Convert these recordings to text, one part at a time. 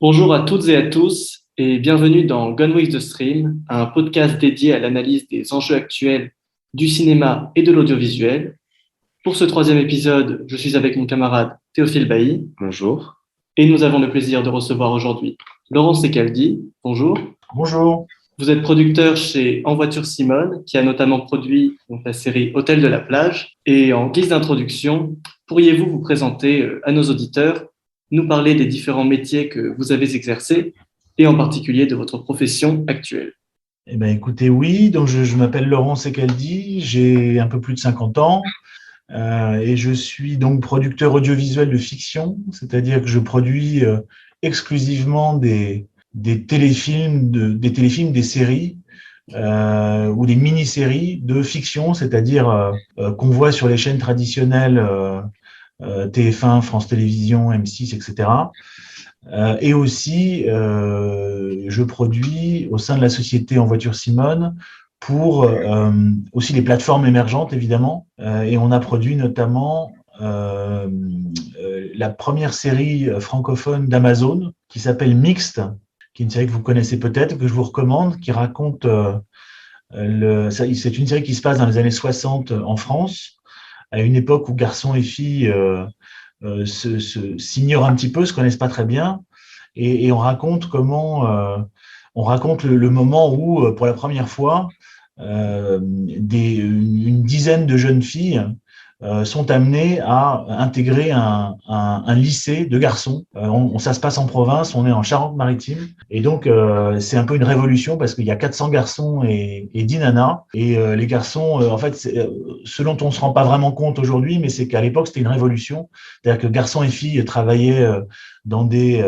Bonjour à toutes et à tous et bienvenue dans Gone with the Stream, un podcast dédié à l'analyse des enjeux actuels du cinéma et de l'audiovisuel. Pour ce troisième épisode, je suis avec mon camarade Théophile Bailly. Bonjour. Et nous avons le plaisir de recevoir aujourd'hui Laurent Secaldi. Bonjour. Bonjour. Vous êtes producteur chez En Voiture Simone, qui a notamment produit la série Hôtel de la plage. Et en guise d'introduction, pourriez-vous vous présenter à nos auditeurs, nous parler des différents métiers que vous avez exercés et en particulier de votre profession actuelle? Eh bien, écoutez, oui, donc je m'appelle Laurent Secaldi, j'ai un peu plus de 50 ans et je suis donc producteur audiovisuel de fiction, c'est-à-dire que je produis exclusivement des téléfilms, des séries ou des mini-séries de fiction, c'est-à-dire qu'on voit sur les chaînes traditionnelles TF1, France Télévisions, M6, etc. Et aussi, je produis au sein de la société En Voiture Simone pour aussi les plateformes émergentes, évidemment. Et on a produit notamment la première série francophone d'Amazon qui s'appelle Mixte, qui est une série que vous connaissez peut-être, que je vous recommande, qui raconte… c'est une série qui se passe dans les années 60 en France, à une époque où garçons et filles s'ignorent un petit peu, se connaissent pas très bien, et on raconte on raconte le moment où, pour la première fois, une dizaine de jeunes filles sont amenées à intégrer un lycée de garçons. Ça se passe en province, on est en Charente-Maritime, et donc c'est un peu une révolution parce qu'il y a 400 garçons et 10 nanas, et les garçons, en fait, ce dont on se rend pas vraiment compte aujourd'hui, mais c'est qu'à l'époque c'était une révolution, c'est-à-dire que garçons et filles travaillaient dans des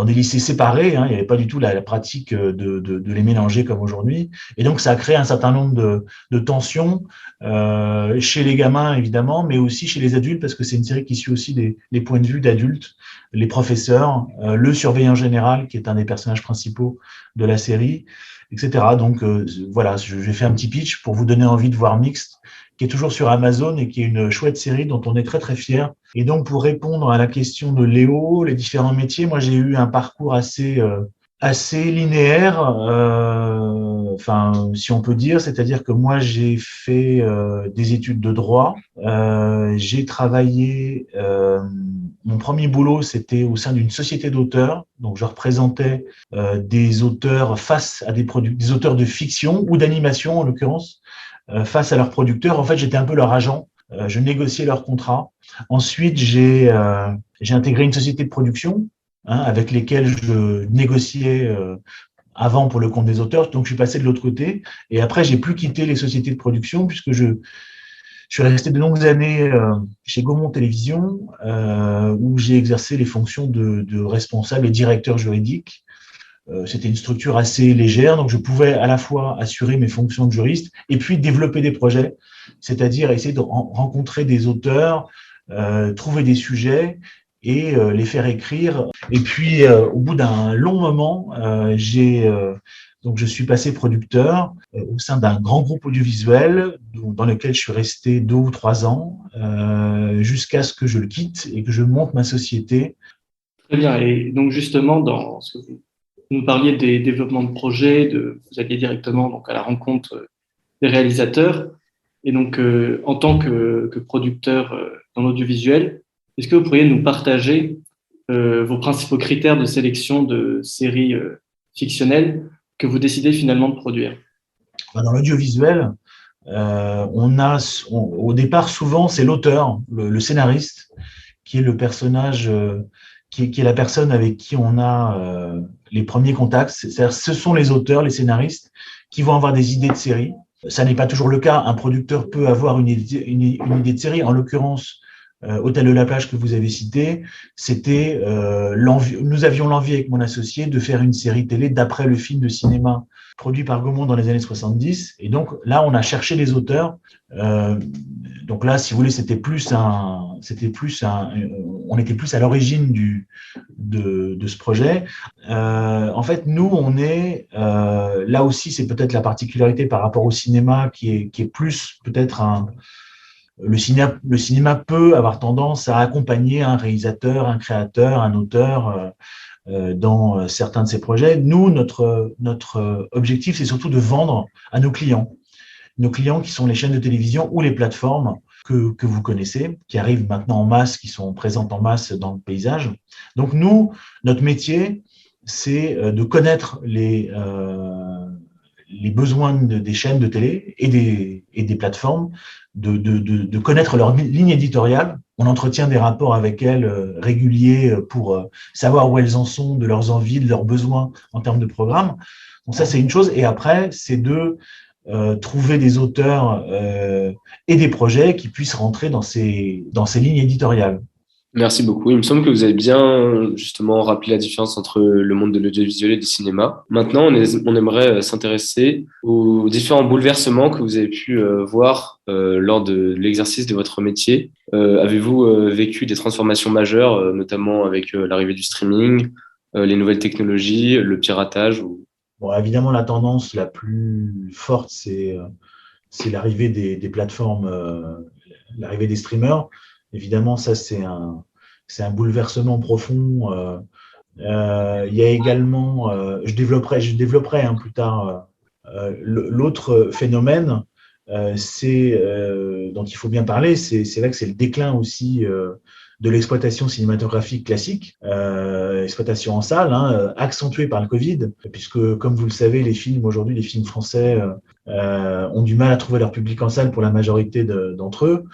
lycées séparés, hein, il n'y avait pas du tout la pratique de les mélanger comme aujourd'hui, et donc ça a créé un certain nombre de tensions chez les gamins évidemment, mais aussi chez les adultes, parce que c'est une série qui suit aussi les points de vue d'adultes, les professeurs, le surveillant général qui est un des personnages principaux de la série, etc. Donc voilà, j'ai fait un petit pitch pour vous donner envie de voir Mixte, qui est toujours sur Amazon et qui est une chouette série dont on est très très fier. Et donc pour répondre à la question de Léo, les différents métiers, moi j'ai eu un parcours assez linéaire, enfin si on peut dire, c'est-à-dire que moi j'ai fait des études de droit, j'ai travaillé, mon premier boulot c'était au sein d'une société d'auteurs, donc je représentais des auteurs face à des auteurs de fiction ou d'animation en l'occurrence, face à leurs producteurs. En fait j'étais un peu leur agent, je négociais leurs contrats. Ensuite j'ai intégré une société de production, avec lesquels je négociais avant pour le compte des auteurs. Donc, je suis passé de l'autre côté. Et après, j'ai plus quitté les sociétés de production puisque je suis resté de longues années chez Gaumont Télévision, où j'ai exercé les fonctions de responsable et directeur juridique. C'était une structure assez légère, donc je pouvais à la fois assurer mes fonctions de juriste et puis développer des projets, c'est-à-dire essayer de rencontrer des auteurs, trouver des sujets et les faire écrire. Et puis, au bout d'un long moment, donc je suis passé producteur au sein d'un grand groupe audiovisuel dans lequel je suis resté 2 ou 3 ans, jusqu'à ce que je le quitte et que je monte ma société. Très bien. Et donc justement, dans ce que vous nous parliez des développements de projets, vous alliez directement donc, à la rencontre des réalisateurs. Et donc, en tant que producteur dans l'audiovisuel, est-ce que vous pourriez nous partager vos principaux critères de sélection de séries fictionnelles que vous décidez finalement de produire? Dans l'audiovisuel, au départ, souvent, c'est l'auteur, le scénariste, qui est le personnage, qui est la personne avec qui on a les premiers contacts. C'est-à-dire, ce sont les auteurs, les scénaristes, qui vont avoir des idées de série. Ça n'est pas toujours le cas. Un producteur peut avoir une idée de série. En l'occurrence, Hôtel de la plage que vous avez cité, c'était nous avions l'envie avec mon associé de faire une série télé d'après le film de cinéma produit par Gaumont dans les années 70. Et donc là, on a cherché les auteurs. Donc là, si vous voulez, on était plus à l'origine de ce projet. En fait, nous, on est là aussi, c'est peut-être la particularité par rapport au cinéma qui est plus peut-être le cinéma peut avoir tendance à accompagner un réalisateur, un créateur, un auteur dans certains de ces projets. Nous, notre objectif, c'est surtout de vendre à nos clients. Nos clients qui sont les chaînes de télévision ou les plateformes que vous connaissez, qui arrivent maintenant en masse, qui sont présentes en masse dans le paysage. Donc nous, notre métier, c'est de connaître les besoins des chaînes de télé et des plateformes, de connaître leur ligne éditoriale. On entretient des rapports avec elles réguliers pour savoir où elles en sont, de leurs envies, de leurs besoins en termes de programme. Donc ça, c'est une chose. Et après, c'est de trouver des auteurs et des projets qui puissent rentrer dans ces lignes éditoriales. Merci beaucoup. Il me semble que vous avez bien justement rappelé la différence entre le monde de l'audiovisuel et du cinéma. Maintenant, on aimerait s'intéresser aux différents bouleversements que vous avez pu voir lors de l'exercice de votre métier. Avez-vous vécu des transformations majeures, notamment avec l'arrivée du streaming, les nouvelles technologies, le piratage ou... Bon, évidemment, la tendance la plus forte, c'est l'arrivée des plateformes, l'arrivée des streamers. Évidemment, ça, c'est un bouleversement profond. Il y a également, je développerai plus tard, l'autre phénomène, dont il faut bien parler, c'est là que c'est le déclin aussi de l'exploitation cinématographique classique, exploitation en salle, hein, accentuée par le Covid, puisque, comme vous le savez, les films aujourd'hui, les films français ont du mal à trouver leur public en salle pour la majorité d'entre eux.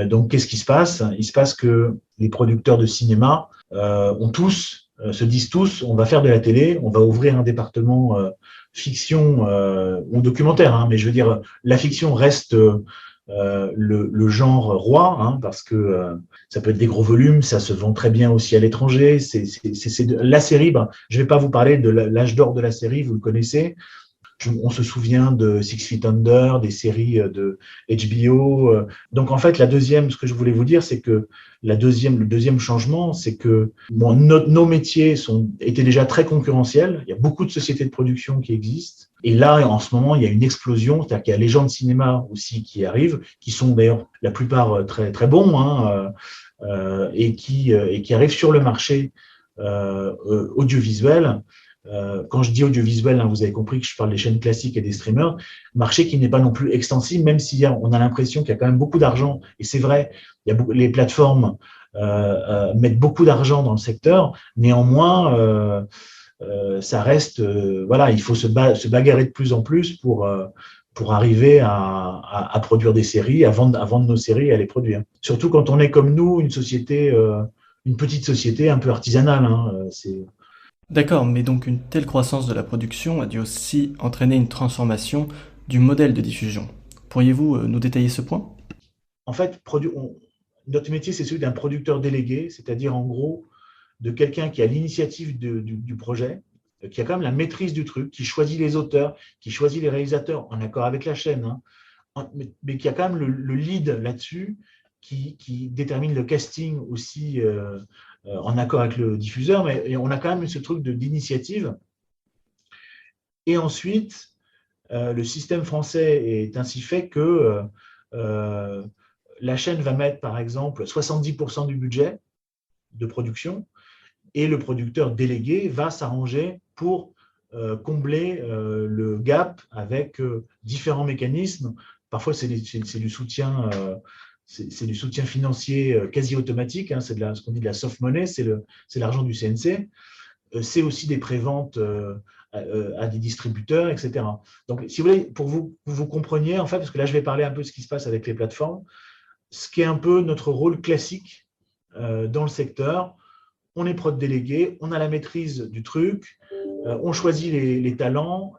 Donc, qu'est-ce qui se passe? Il se passe que les producteurs de cinéma se disent tous, on va faire de la télé, on va ouvrir un département fiction ou documentaire, hein, mais je veux dire, la fiction reste le genre roi, hein, parce que ça peut être des gros volumes, ça se vend très bien aussi à l'étranger. La série, je ne vais pas vous parler de l'âge d'or de la série, vous le connaissez. On se souvient de Six Feet Under, des séries de HBO. Donc, en fait, ce que je voulais vous dire, c'est que le deuxième changement, c'est que nos métiers étaient déjà très concurrentiels. Il y a beaucoup de sociétés de production qui existent. Et là, en ce moment, il y a une explosion. C'est-à-dire qu'il y a les gens de cinéma aussi qui arrivent, qui sont d'ailleurs la plupart très, très bons, hein, et qui arrivent sur le marché audiovisuel. Quand je dis audiovisuel, hein, vous avez compris que je parle des chaînes classiques et des streamers, marché qui n'est pas non plus extensible, même si on a l'impression qu'il y a quand même beaucoup d'argent, et c'est vrai, les plateformes mettent beaucoup d'argent dans le secteur, néanmoins, ça reste, voilà, il faut se bagarrer de plus en plus pour arriver à produire des séries, à vendre nos séries et à les produire. Surtout quand on est comme nous, une petite société un peu artisanale, hein, D'accord, mais donc une telle croissance de la production a dû aussi entraîner une transformation du modèle de diffusion. Pourriez-vous nous détailler ce point? En fait, notre métier, c'est celui d'un producteur délégué, c'est-à-dire en gros de quelqu'un qui a l'initiative du projet, qui a quand même la maîtrise du truc, qui choisit les auteurs, qui choisit les réalisateurs en accord avec la chaîne, hein, mais qui a quand même le lead là-dessus, qui détermine le casting aussi en accord avec le diffuseur, mais on a quand même ce truc d'initiative. Et ensuite, le système français est ainsi fait que la chaîne va mettre, par exemple, 70% du budget de production et le producteur délégué va s'arranger pour combler le gap avec différents mécanismes. Parfois, c'est du soutien. C'est du soutien financier quasi automatique, hein, c'est ce qu'on dit de la soft money, c'est l'argent du CNC. C'est aussi des préventes à des distributeurs, etc. Donc, si vous voulez, pour vous compreniez, en fait, parce que là, je vais parler un peu de ce qui se passe avec les plateformes, ce qui est un peu notre rôle classique dans le secteur. On est prod délégué, on a la maîtrise du truc, on choisit les talents,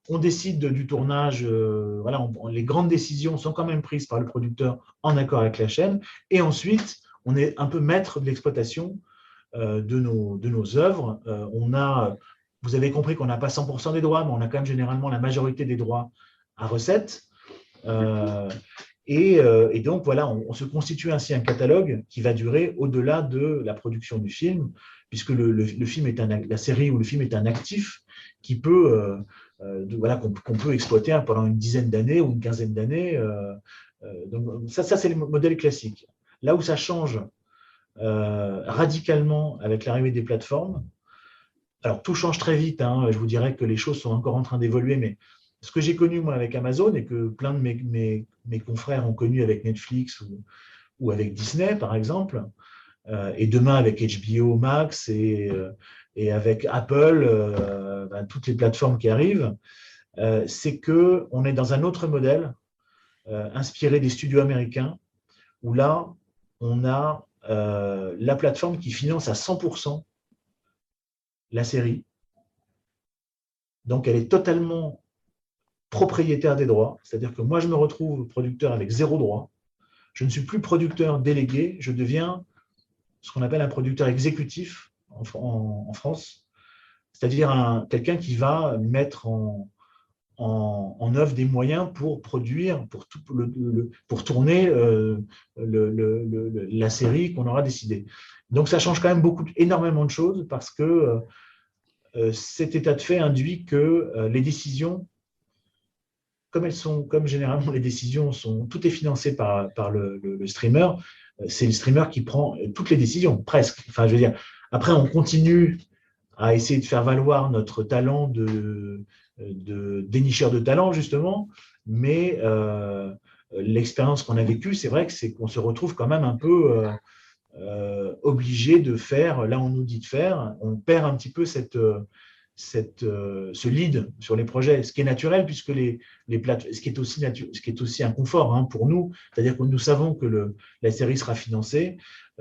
on décide du tournage, voilà, les grandes décisions sont quand même prises par le producteur en accord avec la chaîne, et ensuite, on est un peu maître de l'exploitation de nos œuvres. Vous avez compris qu'on n'a pas 100% des droits, mais on a quand même généralement la majorité des droits à recette. Et donc, voilà, on se constitue ainsi un catalogue qui va durer au-delà de la production du film, puisque le film la série ou le film est un actif qui peut, voilà, qu'on peut exploiter pendant une dizaine d'années ou une quinzaine d'années. Donc, ça c'est le modèle classique. Là où ça change radicalement avec l'arrivée des plateformes, Alors, tout change très vite. Je vous dirais que les choses sont encore en train d'évoluer, mais ce que j'ai connu, moi, avec Amazon et que plein de mes confrères ont connu avec Netflix ou avec Disney, par exemple, et demain avec HBO Max et avec Apple, toutes les plateformes qui arrivent, c'est qu'on est dans un autre modèle inspiré des studios américains, où là, on a la plateforme qui finance à 100% la série. Donc, elle est totalement propriétaire des droits. C'est-à-dire que moi, je me retrouve producteur avec 0 droit. Je ne suis plus producteur délégué, je deviens ce qu'on appelle un producteur exécutif en France, c'est-à-dire quelqu'un qui va mettre en œuvre des moyens pour produire, pour tourner la série qu'on aura décidée. Donc, ça change quand même énormément de choses parce que cet état de fait induit que les décisions, comme généralement les décisions tout est financé par le streamer, c'est le streamer qui prend toutes les décisions, presque. Enfin, je veux dire, après, on continue à essayer de faire valoir notre talent de dénicheur de talent, justement, mais l'expérience qu'on a vécue, c'est vrai que c'est qu'on se retrouve quand même un peu obligé de faire, là on nous dit de faire, on perd un petit peu ce lead sur les projets, ce qui est naturel puisque ce qui est aussi un confort pour nous, c'est-à-dire que nous savons que la série sera financée,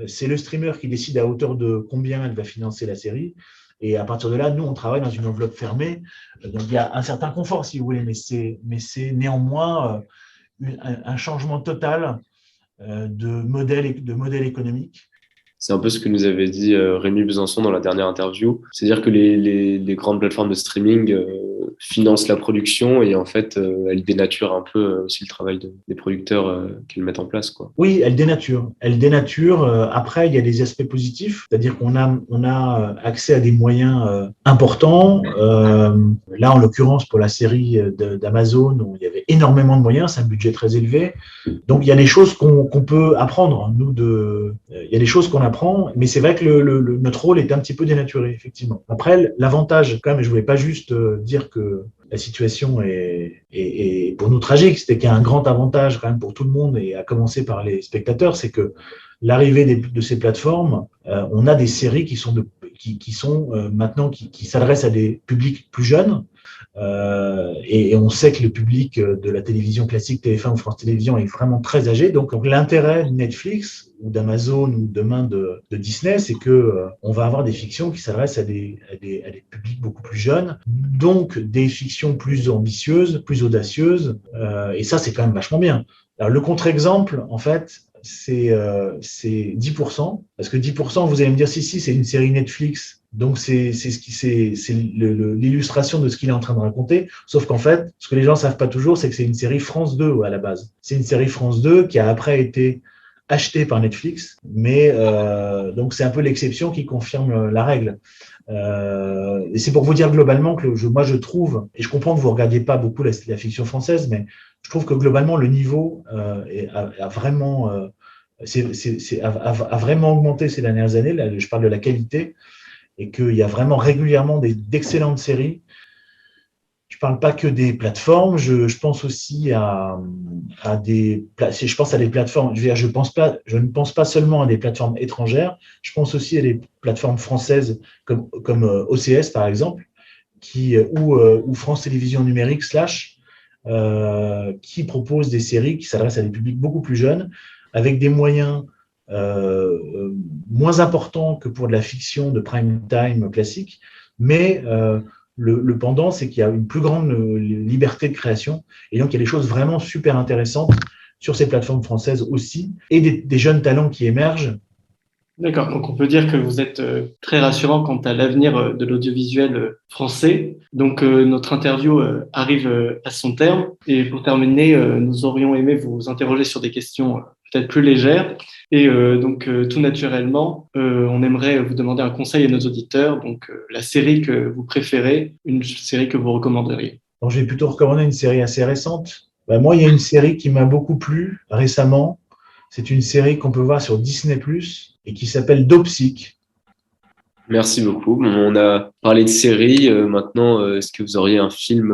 c'est le streamer qui décide à hauteur de combien elle va financer la série, et à partir de là, nous on travaille dans une enveloppe fermée, donc il y a un certain confort si vous voulez, mais c'est néanmoins un changement total de modèle économique. C'est un peu ce que nous avait dit Rémi Besançon dans la dernière interview. C'est-à-dire que les grandes plateformes de streaming financent la production et en fait, elles dénaturent un peu aussi le travail des producteurs qu'ils mettent en place, quoi. Oui, elles dénaturent. Après, il y a des aspects positifs, c'est-à-dire qu'on a accès à des moyens importants. Là, en l'occurrence, pour la série d'Amazon, où il y avait énormément de moyens, c'est un budget très élevé. Donc, il y a des choses qu'on peut apprendre. Il y a des choses qu'on apprend, mais c'est vrai que notre rôle est un petit peu dénaturé, effectivement. Après, l'avantage, quand même, je ne voulais pas juste dire que la situation est pour nous tragique, c'était qu'il y a un grand avantage quand même pour tout le monde, et à commencer par les spectateurs, c'est que l'arrivée de ces plateformes, on a des séries qui sont maintenant qui s'adressent à des publics plus jeunes, et on sait que le public de la télévision classique, TF1 ou France Télévisions, est vraiment très âgé. Donc l'intérêt de Netflix ou d'Amazon ou demain de Disney, c'est que on va avoir des fictions qui s'adressent à des publics beaucoup plus jeunes, donc des fictions plus ambitieuses, plus audacieuses, et ça c'est quand même vachement bien. Alors le contre-exemple, en fait, c'est 10%, parce que 10%, vous allez me dire, si, c'est une série Netflix, donc c'est l'illustration de ce qu'il est en train de raconter, sauf qu'en fait, ce que les gens ne savent pas toujours, c'est que c'est une série France 2 à la base. C'est une série France 2 qui a après été achetée par Netflix, mais donc c'est un peu l'exception qui confirme la règle. Et c'est pour vous dire globalement que moi je trouve, et je comprends que vous ne regardiez pas beaucoup la fiction française, mais je trouve que globalement le niveau a vraiment augmenté ces dernières années. Là, je parle de la qualité, et qu'il y a vraiment régulièrement d'excellentes séries. Je ne parle pas que des plateformes, je pense aussi à des plateformes. Je ne pense pas seulement à des plateformes étrangères, je pense aussi à des plateformes françaises comme OCS par exemple, ou France Télévisions Numériques / qui propose des séries qui s'adressent à des publics beaucoup plus jeunes, avec des moyens moins importants que pour de la fiction de prime time classique, mais le pendant, c'est qu'il y a une plus grande liberté de création, et donc il y a des choses vraiment super intéressantes sur ces plateformes françaises aussi, et des jeunes talents qui émergent. D'accord, donc on peut dire que vous êtes très rassurant quant à l'avenir de l'audiovisuel français. Donc notre interview arrive à son terme, et pour terminer, nous aurions aimé vous interroger sur des questions peut-être plus légères, et donc tout naturellement, on aimerait vous demander un conseil à nos auditeurs, donc la série que vous préférez, une série que vous recommanderiez. Donc, je vais plutôt recommander une série assez récente. Moi, il y a une série qui m'a beaucoup plu récemment. C'est une série qu'on peut voir sur Disney+, et qui s'appelle Dopesick. Merci beaucoup. Bon, on a parlé de séries. Maintenant, est-ce que vous auriez un film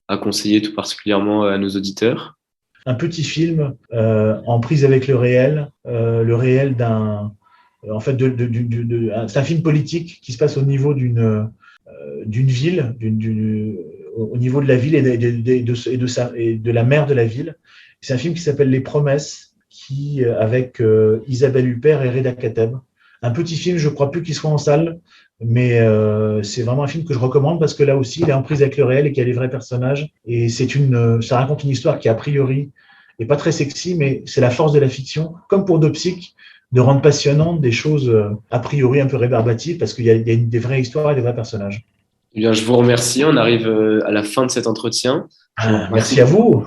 à conseiller tout particulièrement à nos auditeurs? Un petit film en prise avec le réel d'un, en fait, c'est un film politique qui se passe au niveau d'une ville, au niveau de la ville et de la maire de la ville. C'est un film qui s'appelle Les Promesses, avec Isabelle Huppert et Reda Kateb. Un petit film, je ne crois plus qu'il soit en salle, mais c'est vraiment un film que je recommande parce que là aussi, il est en prise avec le réel et qu'il y a des vrais personnages. Et ça raconte une histoire qui, a priori, n'est pas très sexy, mais c'est la force de la fiction, comme pour Dopsic, de rendre passionnantes des choses a priori un peu rébarbatives parce qu'il y a des vraies histoires et des vrais personnages. Eh bien, je vous remercie. On arrive à la fin de cet entretien. Merci à vous.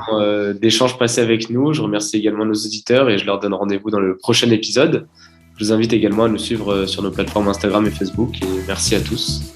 D'échanges passés avec nous. Je remercie également nos auditeurs et je leur donne rendez-vous dans le prochain épisode. Je vous invite également à nous suivre sur nos plateformes Instagram et Facebook et merci à tous.